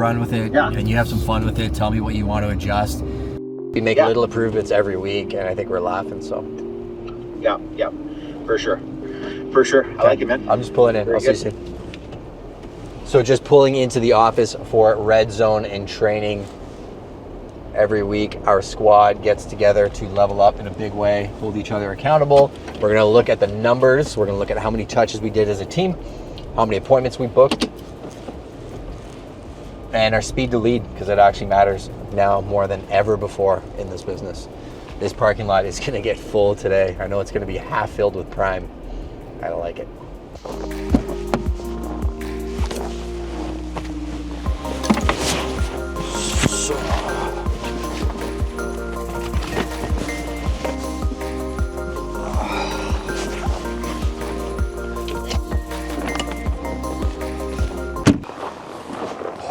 run with it and you have some fun with it, tell me what you want to adjust. We make little improvements every week, and I think we're laughing, so. Yeah, for sure. For sure. I like it, man. I'm just pulling in. I'll see you soon. So just pulling into the office for Red Zone and training. Every week, our squad gets together to level up in a big way, hold each other accountable. We're going to look at the numbers. We're going to look at how many touches we did as a team, how many appointments we booked, and our speed to lead, because it actually matters now more than ever before in this business. This parking lot is going to get full today. I know it's going to be half filled with Prime. I don't like it.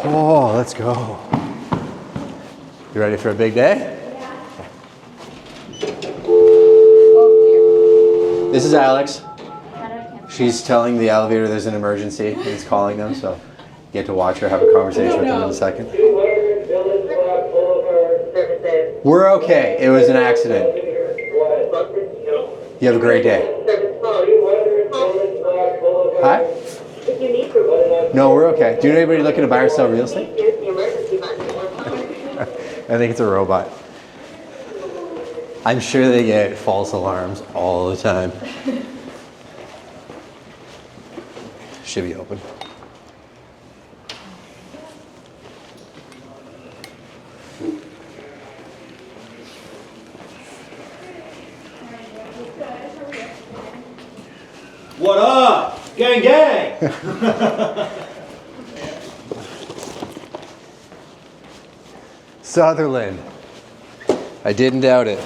Oh, let's go. You ready for a big day? This is Alex. She's telling the elevator there's an emergency. He's calling them, so you get to watch her have a conversation with them in a second. We're okay. It was an accident. You have a great day. Hi? No, we're okay. Do you know anybody looking to buy or sell real estate? I think it's a robot. I'm sure they get false alarms all the time. Should be open. What up? Gang, gang! Sutherland. I didn't doubt it.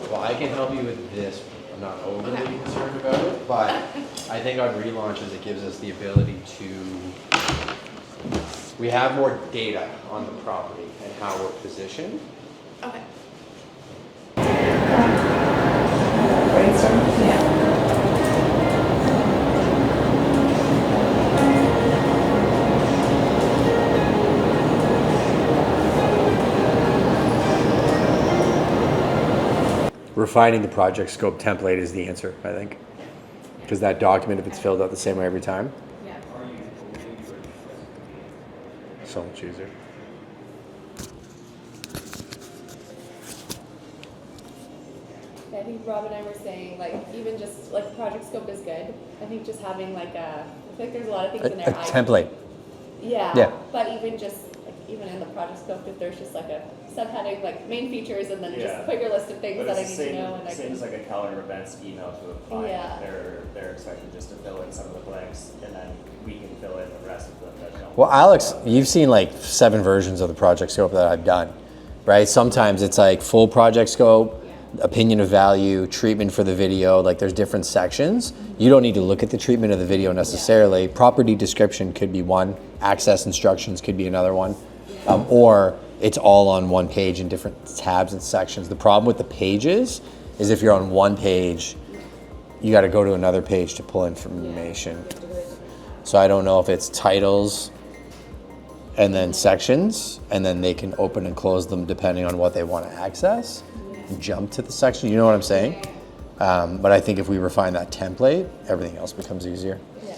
Well, I can help you with this. I'm not overly concerned about it, but I think on relaunches it gives us the ability to, we have more data on the property and how we're positioned. Okay. Brainstorm? Yeah. Refining the project scope template is the answer, I think. Because that document, if it's filled out the same way every time, Yeah. so much easier. I think Rob and I were saying, like, even just, like, the project scope is good. I think just having, like, I think there's a lot of things in A there. template. Yeah. But even just, like, even in the project scope, if there's just, like, a subheading, like, main features, and then just put your list of things But that I it's need the to know. And same as like a calendar events email to a client. Yeah. They're expected just to fill in some of the blanks, and then we can fill in the rest of them that don't. Well, Alex, you've seen like 7 versions of the project scope that I've done, right? Sometimes it's like full project scope, opinion of value, treatment for the video, like there's different sections. You don't need to look at the treatment of the video necessarily. Property description could be one, access instructions could be another one, or it's all on one page in different tabs and sections. The problem with the pages is if you're on one page, you got to go to another page to pull information. So I don't know if it's titles and then sections, and then they can open and close them depending on what they want to access. Jump to the section, you know what I'm saying? But I think if we refine that template, everything else becomes easier. Yeah.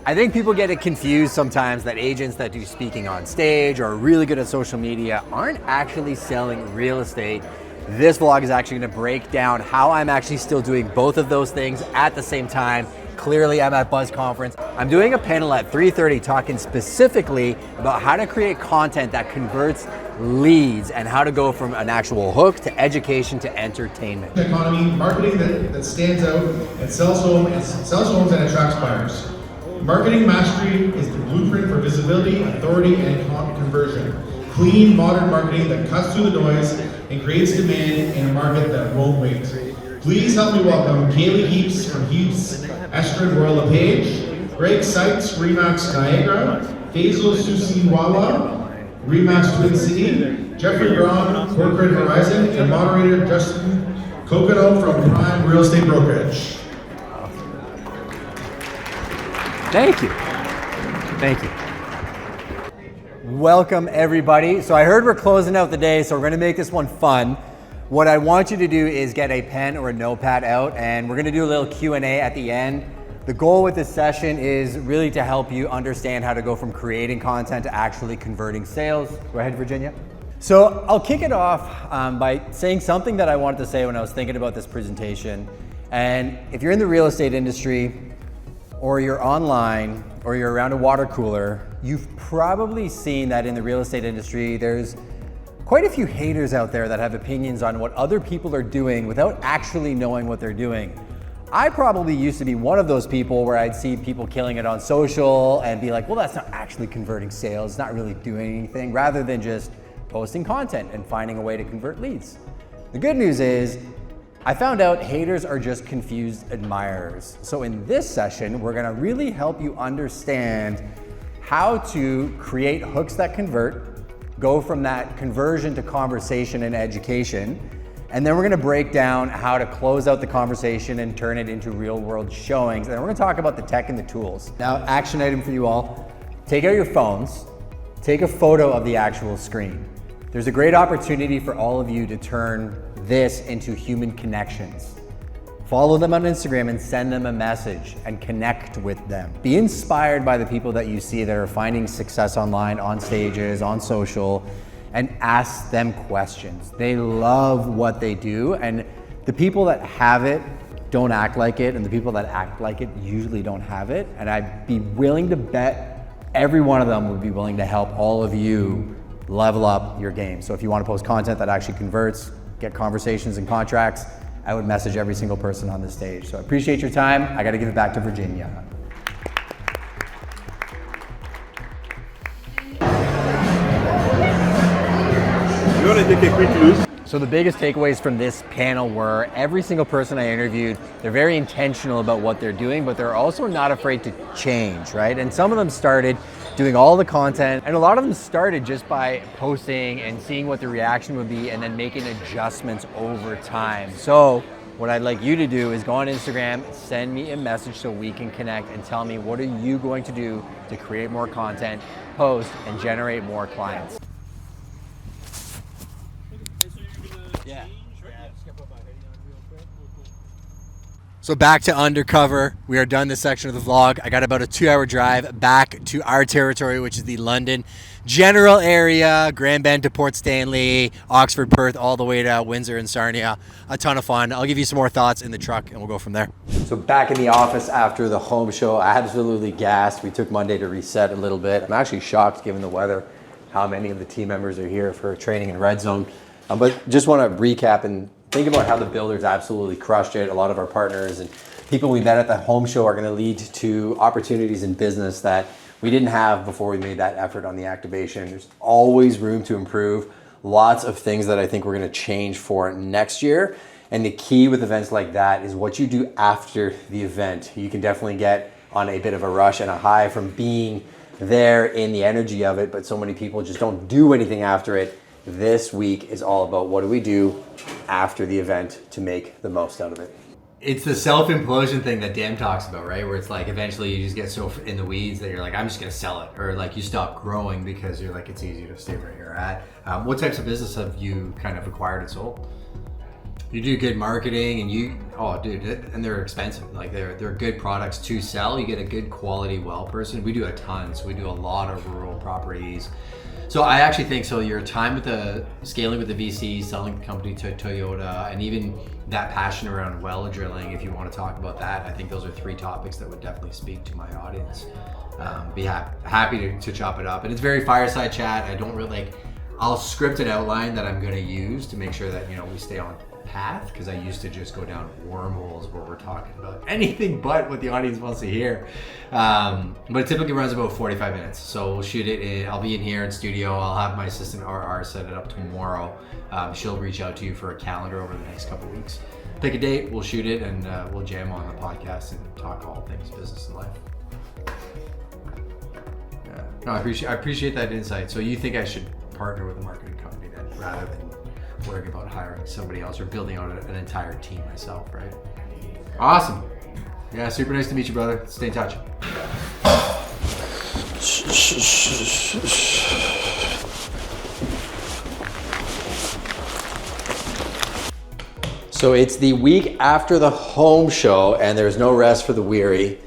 I think people get it confused sometimes that agents that do speaking on stage or are really good at social media aren't actually selling real estate. This vlog is actually going to break down how I'm actually still doing both of those things at the same time. Clearly, I'm at Buzz Conference. I'm doing a panel at 3:30 talking specifically about how to create content that converts leads and how to go from an actual hook to education to entertainment. Economy, marketing that stands out and sells homes and attracts buyers. Marketing mastery is the blueprint for visibility, authority, and conversion. Clean, modern marketing that cuts through the noise and creates demand in a market that won't wait. Please help me welcome Kaylee Heaps from Heaps Eshrin Royal LePage, Greg Seitz, Remax Niagara, Hazel Susiwala, Remax Twin City, Jeffrey Braun, Corporate Horizon, and moderator Justin Cocono from Prime Real Estate Brokerage. Thank you. Thank you. Welcome everybody. So I heard we're closing out the day, so we're gonna make this one fun. What I want you to do is get a pen or a notepad out, and we're gonna do a little Q&A at the end. The goal with this session is really to help you understand how to go from creating content to actually converting sales. Go ahead, Virginia. So I'll kick it off by saying something that I wanted to say when I was thinking about this presentation. And if you're in the real estate industry, or you're online, or you're around a water cooler, you've probably seen that in the real estate industry, there's quite a few haters out there that have opinions on what other people are doing without actually knowing what they're doing. I probably used to be one of those people where I'd see people killing it on social and be like, well, that's not actually converting sales, it's not really doing anything, rather than just posting content and finding a way to convert leads. The good news is, I found out haters are just confused admirers. So in this session, we're gonna really help you understand how to create hooks that convert, go from that conversion to conversation and education, and then we're gonna break down how to close out the conversation and turn it into real world showings. And then we're gonna talk about the tech and the tools. Now, action item for you all, take out your phones, take a photo of the actual screen. There's a great opportunity for all of you to turn this into human connections. Follow them on Instagram and send them a message and connect with them. Be inspired by the people that you see that are finding success online, on stages, on social, and ask them questions. They love what they do, and the people that have it don't act like it, and the people that act like it usually don't have it. And I'd be willing to bet every one of them would be willing to help all of you level up your game. So if you want to post content that actually converts, get conversations and contracts, I would message every single person on this stage. So I appreciate your time. I got to give it back to Virginia. You want to take a quick look? So the biggest takeaways from this panel were every single person I interviewed, they're very intentional about what they're doing, but they're also not afraid to change, right? And some of them started doing all the content, and a lot of them started just by posting and seeing what the reaction would be and then making adjustments over time. So what I'd like you to do is go on Instagram, send me a message so we can connect, and tell me what are you going to do to create more content, post, and generate more clients. So back to Undercover. We are done this section of the vlog. I got about a 2-hour drive back to our territory, which is the London general area, Grand Bend to Port Stanley, Oxford, Perth, all the way to Windsor and Sarnia. A ton of fun. I'll give you some more thoughts in the truck and we'll go from there. So back in the office after the home show, absolutely gassed. We took Monday to reset a little bit. I'm actually shocked given the weather, how many of the team members are here for training in Red Zone. But just want to recap and think about how the builders absolutely crushed it. A lot of our partners and people we met at the home show are going to lead to opportunities in business that we didn't have before we made that effort on the activation. There's always room to improve. Lots of things that I think we're going to change for next year. And the key with events like that is what you do after the event. You can definitely get on a bit of a rush and a high from being there in the energy of it, but so many people just don't do anything after it. This week is all about what do we do after the event to make the most out of it. It's the self-implosion thing that Dan talks about, right? Where it's like eventually you just get so in the weeds that you're like, I'm just gonna sell it. Or like you stop growing because you're like, it's easy to stay where you're at. What types of business have you kind of acquired and sold? You do good marketing and they're expensive. Like they're good products to sell. You get a good quality well person. We do a ton. So we do a lot of rural properties. So I actually think so your time with the scaling with the VC, selling the company to Toyota, and even that passion around well drilling, if you want to talk about that, I think those are 3 topics that would definitely speak to my audience. Be happy to chop it up. And it's very fireside chat. I don't really I'll script an outline that I'm going to use to make sure that, we stay on path, because I used to just go down wormholes where we're talking about anything but what the audience wants to hear. But it typically runs about 45 minutes. So we'll shoot it in, I'll be in here in studio. I'll have my assistant RR set it up tomorrow. She'll reach out to you for a calendar over the next couple of weeks. Pick a date, we'll shoot it, and we'll jam on the podcast and talk all things business and life. Yeah. No, I appreciate that insight. So you think I should partner with a marketing company then, rather than worrying about hiring somebody else or building out an entire team myself, right? Awesome. Yeah, super nice to meet you, brother. Stay in touch. So it's the week after the home show and there's no rest for the weary.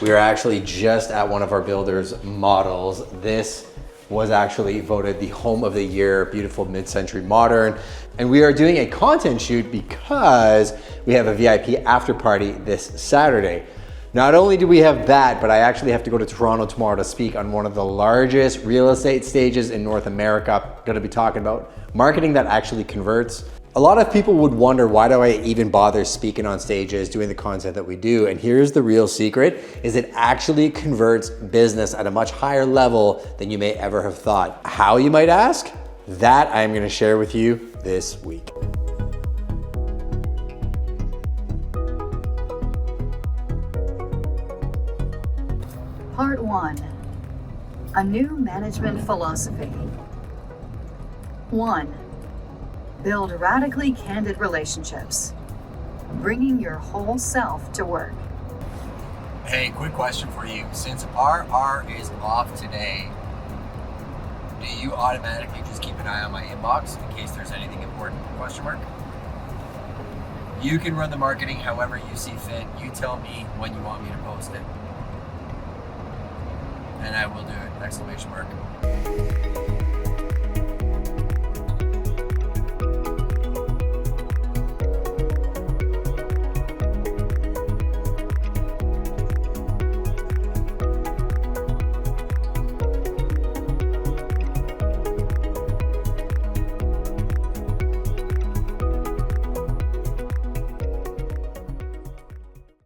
We are actually just at one of our builders' models. This was actually voted the home of the year, beautiful mid-century modern. And we are doing a content shoot because we have a VIP after party this Saturday. Not only do we have that, but I actually have to go to Toronto tomorrow to speak on one of the largest real estate stages in North America. I'm gonna be talking about marketing that actually converts. A lot of people would wonder, why do I even bother speaking on stages, doing the content that we do? And here's the real secret, is it actually converts business at a much higher level than you may ever have thought. How, you might ask? That I'm gonna share with you this week. Part 1. A new management philosophy. 1. Build radically candid relationships, bringing your whole self to work. Hey, quick question for you. Since RR is off today, do you automatically just keep an eye on my inbox in case there's anything important? Question mark. You can run the marketing however you see fit. You tell me when you want me to post it, and I will do it. Exclamation mark.